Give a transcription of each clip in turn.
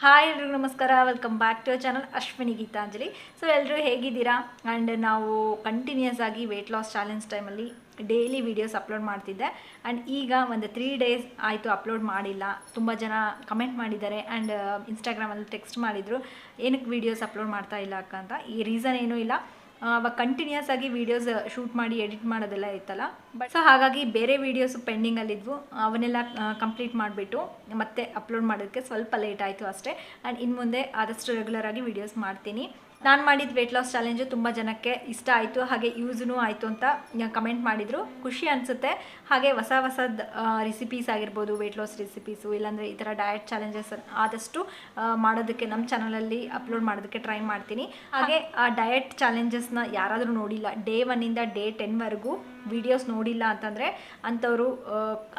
Hi ಎಲ್ರಿಗೂ ನಮಸ್ಕಾರ, welcome back to channel Ashwini Geetanjali. So ಎಲ್ಲರೂ ಹೇಗಿದ್ದೀರಾ? ಆ್ಯಂಡ್ ನಾವು ಕಂಟಿನ್ಯೂಸ್ ಆಗಿ ವೆಯ್ಟ್ ಲಾಸ್ ಚಾಲೆಂಜ್ ಟೈಮಲ್ಲಿ ಡೈಲಿ ವೀಡಿಯೋಸ್ ಅಪ್ಲೋಡ್ ಮಾಡ್ತಿದ್ದೆ. ಆ್ಯಂಡ್ ಈಗ ಒಂದು 3 days ಆಯಿತು ಅಪ್ಲೋಡ್ ಮಾಡಿಲ್ಲ. ತುಂಬ ಜನ ಕಮೆಂಟ್ ಮಾಡಿದ್ದಾರೆ ಆ್ಯಂಡ್ ಇನ್ಸ್ಟಾಗ್ರಾಮಲ್ಲಿ ಟೆಕ್ಸ್ಟ್ ಮಾಡಿದರು, ಏನಕ್ಕೆ ವೀಡಿಯೋಸ್ ಅಪ್ಲೋಡ್ ಮಾಡ್ತಾ ಇಲ್ಲ ಅಕ್ಕ ಅಂತ. ಈ ರೀಸನ್ ಏನೂ ಇಲ್ಲ, ಅವಾಗ ಕಂಟಿನ್ಯೂಸ್ ಆಗಿ ವೀಡಿಯೋಸ್ ಶೂಟ್ ಮಾಡಿ ಎಡಿಟ್ ಮಾಡೋದೆಲ್ಲ ಇತ್ತಲ್ಲ. ಬಟ್ ಸೊ ಹಾಗಾಗಿ ಬೇರೆ ವೀಡಿಯೋಸು ಪೆಂಡಿಂಗಲ್ಲಿದ್ವು, ಅವನ್ನೆಲ್ಲ ಕಂಪ್ಲೀಟ್ ಮಾಡಿಬಿಟ್ಟು ಮತ್ತೆ ಅಪ್ಲೋಡ್ ಮಾಡೋದಕ್ಕೆ ಸ್ವಲ್ಪ ಲೇಟ್ ಆಯಿತು ಅಷ್ಟೇ. ಆ್ಯಂಡ್ ಇನ್ನು ಮುಂದೆ ಆದಷ್ಟು ರೆಗ್ಯುಲರಾಗಿ ವೀಡಿಯೋಸ್ ಮಾಡ್ತೀನಿ. ನಾನು ಮಾಡಿದ ವೆಯ್ಟ್ ಲಾಸ್ ಚಾಲೆಂಜು ತುಂಬ ಜನಕ್ಕೆ ಇಷ್ಟ ಆಯಿತು, ಹಾಗೆ ಯೂಸ್ನೂ ಆಯಿತು ಅಂತ ಕಮೆಂಟ್ ಮಾಡಿದರು. ಖುಷಿ ಅನಿಸುತ್ತೆ. ಹಾಗೆ ಹೊಸದು ರೆಸಿಪೀಸ್ ಆಗಿರ್ಬೋದು, ವೆಯ್ಟ್ ಲಾಸ್ ರೆಸಿಪೀಸು, ಇಲ್ಲಾಂದರೆ ಈ ಥರ ಡಯಟ್ ಚಾಲೆಂಜಸ್ ಆದಷ್ಟು ಮಾಡೋದಕ್ಕೆ ನಮ್ಮ ಚಾನಲಲ್ಲಿ ಅಪ್ಲೋಡ್ ಮಾಡೋದಕ್ಕೆ ಟ್ರೈ ಮಾಡ್ತೀನಿ. ಹಾಗೆ ಆ ಡಯಟ್ ಚಾಲೆಂಜಸ್ನ ಯಾರಾದರೂ ನೋಡಿಲ್ಲ, ಡೇ 1ಇಂದ ಡೇ 10ವರೆಗೂ ವೀಡಿಯೋಸ್ ನೋಡಿಲ್ಲ ಅಂತಂದರೆ ಅಂಥವರು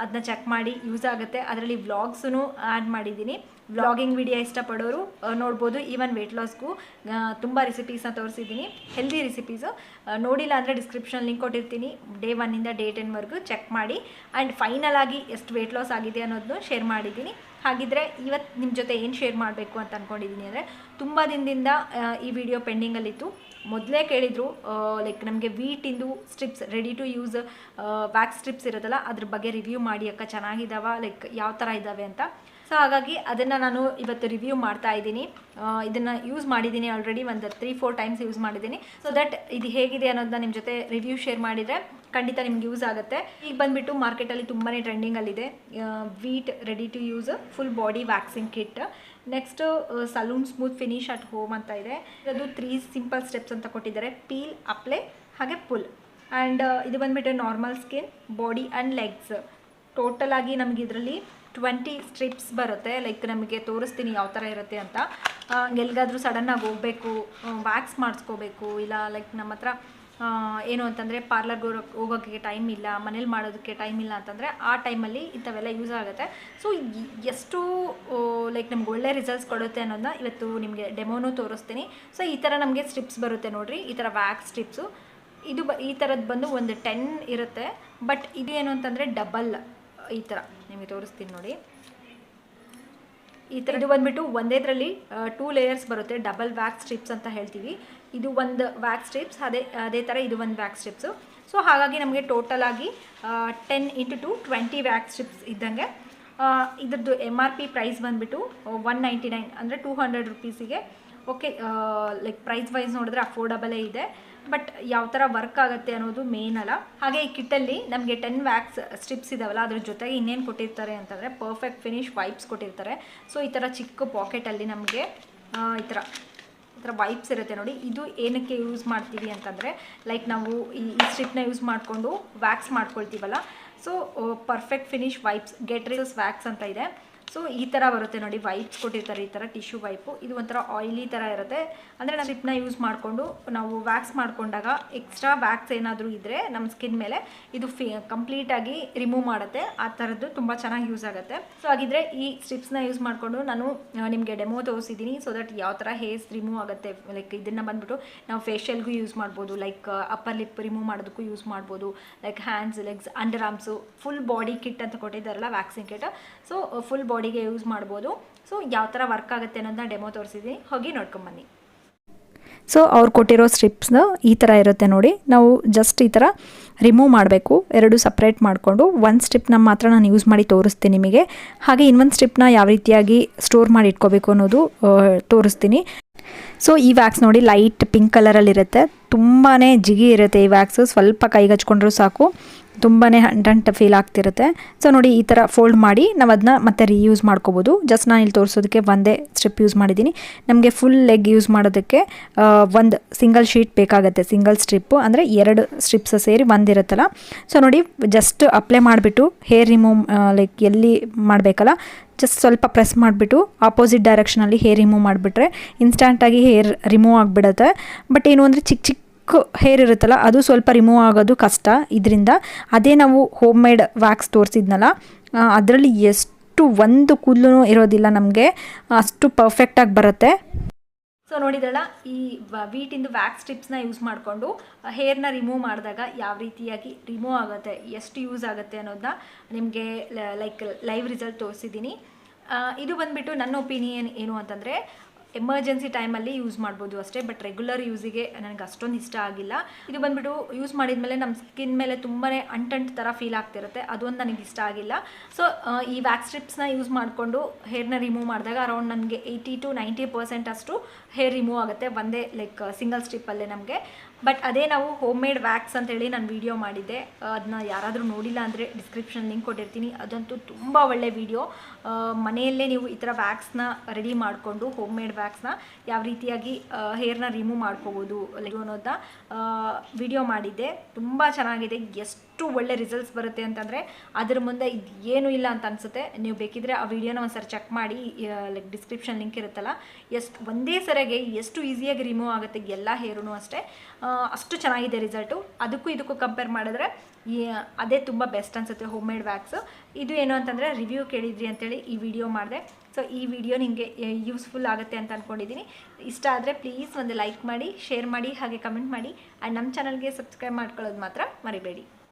ಅದನ್ನ ಚೆಕ್ ಮಾಡಿ, ಯೂಸ್ ಆಗುತ್ತೆ. ಅದರಲ್ಲಿ ವ್ಲಾಗ್ಸೂ ಆ್ಯಡ್ ಮಾಡಿದ್ದೀನಿ. ವ್ಲಾಗಿಂಗ್ ವಿಡಿಯೋ ಇಷ್ಟಪಡೋರು ನೋಡ್ಬೋದು. ಈವನ್ ವೆಯ್ಟ್ ಲಾಸ್ಗೂ ತುಂಬ ರೆಸಿಪೀಸ್ನ ತೋರಿಸಿದ್ದೀನಿ, ಹೆಲ್ದಿ ರೆಸಿಪೀಸು. ನೋಡಿಲ್ಲ ಅಂದರೆ ಡಿಸ್ಕ್ರಿಪ್ಷನ್ ಲಿಂಕ್ ಕೊಟ್ಟಿರ್ತೀನಿ. ಡೇ 1ಇಂದ ಡೇ 10ವರೆಗೂ ಚೆಕ್ ಮಾಡಿ. ಆ್ಯಂಡ್ ಫೈನಲ್ ಆಗಿ ಎಷ್ಟು ವೆಯ್ಟ್ ಲಾಸ್ ಆಗಿದೆ ಅನ್ನೋದನ್ನು ಶೇರ್ ಮಾಡಿದ್ದೀನಿ. ಹಾಗಿದ್ರೆ ಇವತ್ತು ನಿಮ್ಮ ಜೊತೆ ಏನು ಶೇರ್ ಮಾಡಬೇಕು ಅಂತ ಅಂದ್ಕೊಂಡಿದ್ದೀನಿ ಅಂದರೆ, ತುಂಬ ದಿನದಿಂದ ಈ ವಿಡಿಯೋ ಪೆಂಡಿಂಗಲ್ಲಿತ್ತು. ಮೊದಲೇ ಕೇಳಿದರು, ಲೈಕ್ ನಮಗೆ ವೀಟಿಂದು strips, ready to use wax strips ಇರೋದಲ್ಲ, ಅದ್ರ ಬಗ್ಗೆ ರಿವ್ಯೂ ಮಾಡಿ ಅಕ್ಕ, ಚೆನ್ನಾಗಿದ್ದಾವ, ಲೈಕ್ ಯಾವ ಥರ ಇದ್ದಾವೆ ಅಂತ. ಸೊ ಹಾಗಾಗಿ ಅದನ್ನು ನಾನು ಇವತ್ತು ರಿವ್ಯೂ ಮಾಡ್ತಾ ಇದ್ದೀನಿ. ಇದನ್ನು ಯೂಸ್ ಮಾಡಿದ್ದೀನಿ ಆಲ್ರೆಡಿ, ಒಂದು 3-4 ಟೈಮ್ಸ್ ಯೂಸ್ ಮಾಡಿದ್ದೀನಿ. ಸೊ ದಟ್ ಇದು ಹೇಗಿದೆ ಅನ್ನೋದನ್ನ ನಿಮ್ಮ ಜೊತೆ ರಿವ್ಯೂ ಶೇರ್ ಮಾಡಿದರೆ ಖಂಡಿತ ನಿಮ್ಗೆ ಯೂಸ್ ಆಗುತ್ತೆ. ಈಗ ಬಂದುಬಿಟ್ಟು ಮಾರ್ಕೆಟಲ್ಲಿ ತುಂಬಾ ಟ್ರೆಂಡಿಂಗಲ್ಲಿದೆ Veet ready to use full body waxing kit. Next salon smooth finish at home ಅಂತ ಇದೆ. ಅದು 3 ಸಿಂಪಲ್ ಸ್ಟೆಪ್ಸ್ ಅಂತ ಕೊಟ್ಟಿದ್ದಾರೆ: ಪೀಲ್, ಅಪ್ಲೈ, ಹಾಗೆ ಪುಲ್. ಆ್ಯಂಡ್ ಇದು ಬಂದುಬಿಟ್ಟು normal skin, body and legs. Total ಆಗಿ ನಮಗೆ ಇದರಲ್ಲಿ 20 ಸ್ಟ್ರಿಪ್ಸ್ ಬರುತ್ತೆ. ಲೈಕ್ ನಮಗೆ ತೋರಿಸ್ತೀನಿ ಯಾವ ಥರ ಇರುತ್ತೆ ಅಂತ. ಎಲ್ಲಿಗಾದರೂ ಸಡನ್ನಾಗಿ ಹೋಗಬೇಕು, ವ್ಯಾಕ್ಸ್ ಮಾಡಿಸ್ಕೋಬೇಕು, ಇಲ್ಲ ಲೈಕ್ ನಮ್ಮ ಹತ್ರ ಏನು ಅಂತಂದರೆ ಪಾರ್ಲರ್ಗೆ ಹೋಗೋಕ್ಕೆ ಟೈಮ್ ಇಲ್ಲ, ಮನೇಲಿ ಮಾಡೋದಕ್ಕೆ ಟೈಮ್ ಇಲ್ಲ ಅಂತಂದರೆ ಆ ಟೈಮಲ್ಲಿ ಇಂಥವೆಲ್ಲ ಯೂಸ್ ಆಗುತ್ತೆ. ಸೊ ಎಷ್ಟು ಲೈಕ್ ನಮ್ಗೆ ಒಳ್ಳೆ ರಿಸಲ್ಟ್ಸ್ ಕೊಡುತ್ತೆ ಅನ್ನೋದನ್ನ ಇವತ್ತು ನಿಮಗೆ ಡೆಮೋನೂ ತೋರಿಸ್ತೀನಿ. ಸೊ ಈ ಥರ ನಮಗೆ ಸ್ಟ್ರಿಪ್ಸ್ ಬರುತ್ತೆ ನೋಡಿರಿ, ಈ ಥರ ವ್ಯಾಕ್ಸ್ ಸ್ಟ್ರಿಪ್ಸು. ಇದು ಈ ಥರದ್ದು ಬಂದು ಒಂದು 10 ಇರುತ್ತೆ. ಬಟ್ ಇದು ಏನು ಅಂತಂದರೆ ಡಬಲ್, ಈ ಥರ ನಿಮಗೆ ತೋರಿಸ್ತೀನಿ ನೋಡಿ. ಈ ಥರ ಇದು ಬಂದುಬಿಟ್ಟು ಒಂದೇದ್ರಲ್ಲಿ 2 ಲೇಯರ್ಸ್ ಬರುತ್ತೆ, ಡಬಲ್ ವ್ಯಾಕ್ಸ್ ಸ್ಟ್ರಿಪ್ಸ್ ಅಂತ ಹೇಳ್ತೀವಿ. ಇದು ಒಂದು ವ್ಯಾಕ್ಸ್ ಸ್ಟ್ರಿಪ್ಸ್, ಅದೇ ಥರ ಇದು ಒಂದು ವ್ಯಾಕ್ಸ್ ಸ್ಟ್ರಿಪ್ಸು. ಸೊ ಹಾಗಾಗಿ ನಮಗೆ ಟೋಟಲ್ ಆಗಿ 10 × 2 20 ವ್ಯಾಕ್ಸ್ ಸ್ಟ್ರಿಪ್ಸ್ ಇದ್ದಂಗೆ. ಇದ್ರದ್ದು MRP ಪ್ರೈಸ್ ಬಂದುಬಿಟ್ಟು 199, ಅಂದರೆ 200 ರುಪೀಸಿಗೆ. ಓಕೆ, ಲೈಕ್ ಪ್ರೈಸ್ ವೈಸ್ ನೋಡಿದ್ರೆ ಅಫೋರ್ಡಬಲೇ ಇದೆ. ಬಟ್ ಯಾವ ಥರ ವರ್ಕ್ ಆಗುತ್ತೆ ಅನ್ನೋದು ಮೇನ್ ಅಲ್ಲ. ಹಾಗೆ ಈ ಕಿಟ್ಟಲ್ಲಿ ನಮಗೆ 10 ವ್ಯಾಕ್ಸ್ ಸ್ಟ್ರಿಪ್ಸ್ ಇದಾವಲ್ಲ, ಅದ್ರ ಜೊತೆಗೆ ಇನ್ನೇನು ಕೊಟ್ಟಿರ್ತಾರೆ ಅಂತಂದರೆ ಪರ್ಫೆಕ್ಟ್ ಫಿನಿಶ್ ವೈಪ್ಸ್ ಕೊಟ್ಟಿರ್ತಾರೆ. ಸೊ ಈ ಥರ ಚಿಕ್ಕ ಪಾಕೆಟಲ್ಲಿ ನಮಗೆ ಈ ಥರ ವೈಪ್ಸ್ ಇರುತ್ತೆ ನೋಡಿ. ಇದು ಏನಕ್ಕೆ ಯೂಸ್ ಮಾಡ್ತೀವಿ ಅಂತಂದರೆ, ಲೈಕ್ ನಾವು ಈ ಸ್ಟ್ರಿಪ್ನ ಯೂಸ್ ಮಾಡಿಕೊಂಡು ವ್ಯಾಕ್ಸ್ ಮಾಡ್ಕೊಳ್ತೀವಲ್ಲ. So perfect finish wipes, get results wax ಅಂತ ಇದೆ. ಸೊ ಈ ಥರ ಬರುತ್ತೆ ನೋಡಿ, ವೈಪ್ಸ್ ಕೊಟ್ಟಿರ್ತಾರೆ, ಈ ಥರ ಟಿಶ್ಯೂ ವೈಪು. ಇದು ಒಂಥರ ಆಯಿಲಿ ಥರ ಇರುತ್ತೆ. ಅಂದರೆ ನಾವು ಸ್ಟ್ರಿಪ್ನ ಯೂಸ್ ಮಾಡಿಕೊಂಡು ನಾವು ವ್ಯಾಕ್ಸ್ ಮಾಡಿಕೊಂಡಾಗ ಎಕ್ಸ್ಟ್ರಾ ವ್ಯಾಕ್ಸ್ ಏನಾದರೂ ಇದ್ದರೆ ನಮ್ಮ ಸ್ಕಿನ್ ಮೇಲೆ ಇದು ಕಂಪ್ಲೀಟಾಗಿ ರಿಮೂವ್ ಮಾಡುತ್ತೆ. ಆ ಥರದ್ದು ತುಂಬ ಚೆನ್ನಾಗಿ ಯೂಸ್ ಆಗುತ್ತೆ. ಸೊ ಹಾಗಿದ್ರೆ ಈ ಸ್ಟ್ರಿಪ್ಸ್ನ ಯೂಸ್ ಮಾಡಿಕೊಂಡು ನಾನು ನಿಮಗೆ ಡೆಮೋ ತೋರಿಸಿದ್ದೀನಿ. ಸೊ ದಟ್ ಯಾವ ಥರ ಹೇರ್ಸ್ ರಿಮೂವ್ ಆಗುತ್ತೆ. ಲೈಕ್ ಇದನ್ನು ಬಂದುಬಿಟ್ಟು ನಾವು ಫೇಶಿಯಲ್ಗೂ ಯೂಸ್ ಮಾಡ್ಬೋದು, ಲೈಕ್ ಅಪ್ಪರ್ ಲಿಪ್ ರಿಮೂವ್ ಮಾಡೋದಕ್ಕೂ ಯೂಸ್ ಮಾಡ್ಬೋದು, like hands, legs, under arms, full body kit ಅಂತ ಕೊಟ್ಟಿದ್ದಾರಲ್ಲ ವ್ಯಾಕ್ಸಿಂಗ್ ಕಿಟ್. ಸೊ ಫುಲ್ ಬಾಡಿಗೆ ಯೂಸ್ ಮಾಡ್ಬೋದು. ಸೊ ಯಾವ ಥರ ವರ್ಕ್ ಆಗುತ್ತೆ ಅನ್ನೋದನ್ನ ಡೆಮೋ ತೋರಿಸಿದ್ದೀನಿ, ಹೋಗಿ ನೋಡ್ಕೊಂಬನ್ನಿ. ಸೊ ಅವ್ರು ಕೊಟ್ಟಿರೋ ಸ್ಟ್ರಿಪ್ಸ್ನ ಈ ಥರ ಇರುತ್ತೆ ನೋಡಿ. ನಾವು ಜಸ್ಟ್ ಈ ಥರ ರಿಮೂವ್ ಮಾಡಬೇಕು, 2 ಸಪ್ರೇಟ್ ಮಾಡಿಕೊಂಡು. ಒಂದು ಸ್ಟ್ರಿಪ್ನ ಮಾತ್ರ ನಾನು ಯೂಸ್ ಮಾಡಿ ತೋರಿಸ್ತೀನಿ ನಿಮಗೆ. ಹಾಗೆ ಇನ್ನೊಂದು ಸ್ಟ್ರಿಪ್ನ ಯಾವ ರೀತಿಯಾಗಿ ಸ್ಟೋರ್ ಮಾಡಿ ಇಟ್ಕೋಬೇಕು ಅನ್ನೋದು ತೋರಿಸ್ತೀನಿ. ಸೊ ಈ ವ್ಯಾಕ್ಸ್ ನೋಡಿ, ಲೈಟ್ ಪಿಂಕ್ ಕಲರಲ್ಲಿರುತ್ತೆ. ತುಂಬಾ ಜಿಗಿ ಇರುತ್ತೆ ಈ ವ್ಯಾಕ್ಸು. ಸ್ವಲ್ಪ ಕೈಗೆ ಹಚ್ಕೊಂಡ್ರೂ ಸಾಕು, ತುಂಬಾ ಅಂಟಂಟ್ ಫೀಲ್ ಆಗ್ತಿರುತ್ತೆ. ಸೊ ನೋಡಿ, ಈ ಥರ ಫೋಲ್ಡ್ ಮಾಡಿ ನಾವು ಅದನ್ನ ಮತ್ತೆ ರೀಯೂಸ್ ಮಾಡ್ಕೋಬೋದು. ಜಸ್ಟ್ ನಾನು ಇಲ್ಲಿ ತೋರಿಸೋದಕ್ಕೆ ಒಂದೇ ಸ್ಟ್ರಿಪ್ ಯೂಸ್ ಮಾಡಿದ್ದೀನಿ. ನಮಗೆ ಫುಲ್ ಲೆಗ್ ಯೂಸ್ ಮಾಡೋದಕ್ಕೆ ಒಂದು ಸಿಂಗಲ್ ಶೀಟ್ ಬೇಕಾಗುತ್ತೆ, ಸಿಂಗಲ್ ಸ್ಟ್ರಿಪ್ಪು. ಅಂದರೆ 2 ಸ್ಟ್ರಿಪ್ಸ್ ಸೇರಿ ಒಂದಿರುತ್ತಲ್ಲ. ಸೊ ನೋಡಿ, ಜಸ್ಟ್ ಅಪ್ಲೈ ಮಾಡಿಬಿಟ್ಟು ಹೇರ್ ರಿಮೂವ್ ಲೈಕ್ ಎಲ್ಲಿ ಮಾಡಬೇಕಲ್ಲ, ಜಸ್ಟ್ ಸ್ವಲ್ಪ ಪ್ರೆಸ್ ಮಾಡಿಬಿಟ್ಟು ಆಪೋಸಿಟ್ ಡೈರೆಕ್ಷನಲ್ಲಿ ಹೇರ್ ರಿಮೂವ್ ಮಾಡಿಬಿಟ್ರೆ ಇನ್ಸ್ಟಂಟಾಗಿ ಹೇರ್ ರಿಮೂವ್ ಆಗಿಬಿಡುತ್ತೆ. ಬಟ್ ಏನು ಅಂದರೆ ಚಿಕ್ಕ ಹೇರ್ ಇರುತ್ತಲ್ಲ, ಅದು ಸ್ವಲ್ಪ ರಿಮೂವ್ ಆಗೋದು ಕಷ್ಟ ಇದರಿಂದ. ಅದೇ ನಾವು ಹೋಮ್ ಮೇಡ್ ವ್ಯಾಕ್ಸ್ ತೋರಿಸಿದ್ನಲ್ಲ, ಅದರಲ್ಲಿ ಎಷ್ಟು ಒಂದು ಕೂದಲು ಇರೋದಿಲ್ಲ ನಮಗೆ, ಅಷ್ಟು ಪರ್ಫೆಕ್ಟಾಗಿ ಬರುತ್ತೆ. ಸೊ ನೋಡಿದ್ರಲ್ಲ, ಈ ವೀಟಿಂದು ವ್ಯಾಕ್ಸ್ ಸ್ಟ್ರಿಪ್ಸ್ನ ಯೂಸ್ ಮಾಡಿಕೊಂಡು ಹೇರ್ನ ರಿಮೂವ್ ಮಾಡಿದಾಗ ಯಾವ ರೀತಿಯಾಗಿ ರಿಮೂವ್ ಆಗುತ್ತೆ, ಎಷ್ಟು ಯೂಸ್ ಆಗುತ್ತೆ ಅನ್ನೋದನ್ನ ನಿಮಗೆ ಲೈಕ್ ಲೈವ್ ರಿಸಲ್ಟ್ ತೋರಿಸಿದ್ದೀನಿ. ಇದು ಬಂದುಬಿಟ್ಟು ನನ್ನ ಒಪಿನಿಯನ್ ಏನು ಅಂತಂದರೆ ಎಮರ್ಜೆನ್ಸಿ ಟೈಮಲ್ಲಿ ಯೂಸ್ ಮಾಡ್ಬೋದು ಅಷ್ಟೇ, ಬಟ್ ರೆಗ್ಯುಲರ್ ಯೂಸಿಗೆ ನನಗೆ ಅಷ್ಟೊಂದು ಇಷ್ಟ ಆಗಿಲ್ಲ. ಇದು ಬಂದುಬಿಟ್ಟು ಯೂಸ್ ಮಾಡಿದ್ಮೇಲೆ ನಮ್ಮ ಸ್ಕಿನ್ ಮೇಲೆ ತುಂಬಾ ಅಂಟಂಟ್ ಥರ ಫೀಲ್ ಆಗ್ತಿರುತ್ತೆ, ಅದೊಂದು ನನಗೆ ಇಷ್ಟ ಆಗಿಲ್ಲ. ಸೊ ಈ ವ್ಯಾಕ್ಸ್ ಸ್ಟ್ರಿಪ್ಸ್ನ ಯೂಸ್ ಮಾಡಿಕೊಂಡು ಹೇರ್ನ ರಿಮೂವ್ ಮಾಡಿದಾಗ ಅರೌಂಡ್ ನನಗೆ 80 to 90% ಅಷ್ಟು ಹೇರ್ ರಿಮೂವ್ ಆಗುತ್ತೆ ಒಂದೇ ಲೈಕ್ ಸಿಂಗಲ್ ಸ್ಟ್ರಿಪ್ಪಲ್ಲೇ ನಮಗೆ. ಬಟ್ ಅದೇ ನಾವು ಹೋಮ್ ಮೇಡ್ ವ್ಯಾಕ್ಸ್ ಅಂತೇಳಿ ನಾನು ವೀಡಿಯೋ ಮಾಡಿದ್ದೆ, ಅದನ್ನ ಯಾರಾದರೂ ನೋಡಿಲ್ಲ ಅಂದರೆ ಡಿಸ್ಕ್ರಿಪ್ಷನ್ ಲಿಂಕ್ ಕೊಟ್ಟಿರ್ತೀನಿ. ಅದಂತೂ ತುಂಬ ಒಳ್ಳೆ ವೀಡಿಯೋ. ಮನೆಯಲ್ಲೇ ನೀವು ಈ ಥರ ವ್ಯಾಕ್ಸ್ನ ರೆಡಿ ಮಾಡಿಕೊಂಡು ಹೋಮ್ ಮೇಡ್ ವ್ಯಾಕ್ಸ್ನ ಯಾವ ರೀತಿಯಾಗಿ ಹೇರ್ನ ರಿಮೂವ್ ಮಾಡ್ಕೋಬೋದು ಅನ್ನೋದನ್ನ ವಿಡಿಯೋ ಮಾಡಿದ್ದೆ. ತುಂಬ ಚೆನ್ನಾಗಿದೆ, ಎಷ್ಟು ಒಳ್ಳೆ ರಿಸಲ್ಟ್ಸ್ ಬರುತ್ತೆ ಅಂತಂದರೆ ಅದ್ರ ಮುಂದೆ ಇದು ಏನೂ ಇಲ್ಲ ಅಂತ ಅನಿಸುತ್ತೆ. ನೀವು ಬೇಕಿದ್ರೆ ಆ ವಿಡಿಯೋನ ಒಂದ್ಸರಿ ಚೆಕ್ ಮಾಡಿ, ಲೈಕ್ ಡಿಸ್ಕ್ರಿಪ್ಷನ್ ಲಿಂಕ್ ಇರುತ್ತಲ್ಲ, ಒಂದೇ ಸರಿಗೆ ಎಷ್ಟು ಈಸಿಯಾಗಿ ರಿಮೂವ್ ಆಗುತ್ತೆ ಎಲ್ಲ ಹೇರೂ ಅಷ್ಟೇ. ಅಷ್ಟು ಚೆನ್ನಾಗಿದೆ ರಿಸಲ್ಟು. ಅದಕ್ಕೂ ಇದಕ್ಕೂ ಕಂಪೇರ್ ಮಾಡಿದ್ರೆ ಅದೇ ತುಂಬ ಬೆಸ್ಟ್ ಅನಿಸುತ್ತೆ ಹೋಮ್ ಮೇಡ್ ವ್ಯಾಕ್ಸು. ಇದು ಏನು ಅಂತಂದರೆ ರಿವ್ಯೂ ಕೇಳಿದ್ರಿ ಅಂತೇಳಿ ಈ ವಿಡಿಯೋ ಮಾಡಿದೆ. ಸೊ ಈ ವಿಡಿಯೋ ನಿಮಗೆ ಯೂಸ್ಫುಲ್ ಆಗುತ್ತೆ ಅಂತ ಅಂದ್ಕೊಂಡಿದ್ದೀನಿ. ಇಷ್ಟ ಆದರೆ ಪ್ಲೀಸ್ ಒಂದು ಲೈಕ್ ಮಾಡಿ, ಶೇರ್ ಮಾಡಿ, ಹಾಗೆ ಕಮೆಂಟ್ ಮಾಡಿ. ಆ್ಯಂಡ್ ನಮ್ಮ ಚಾನಲ್ಗೆ ಸಬ್ಸ್ಕ್ರೈಬ್ ಮಾಡ್ಕೊಳ್ಳೋದು ಮಾತ್ರ ಮರಿಬೇಡಿ.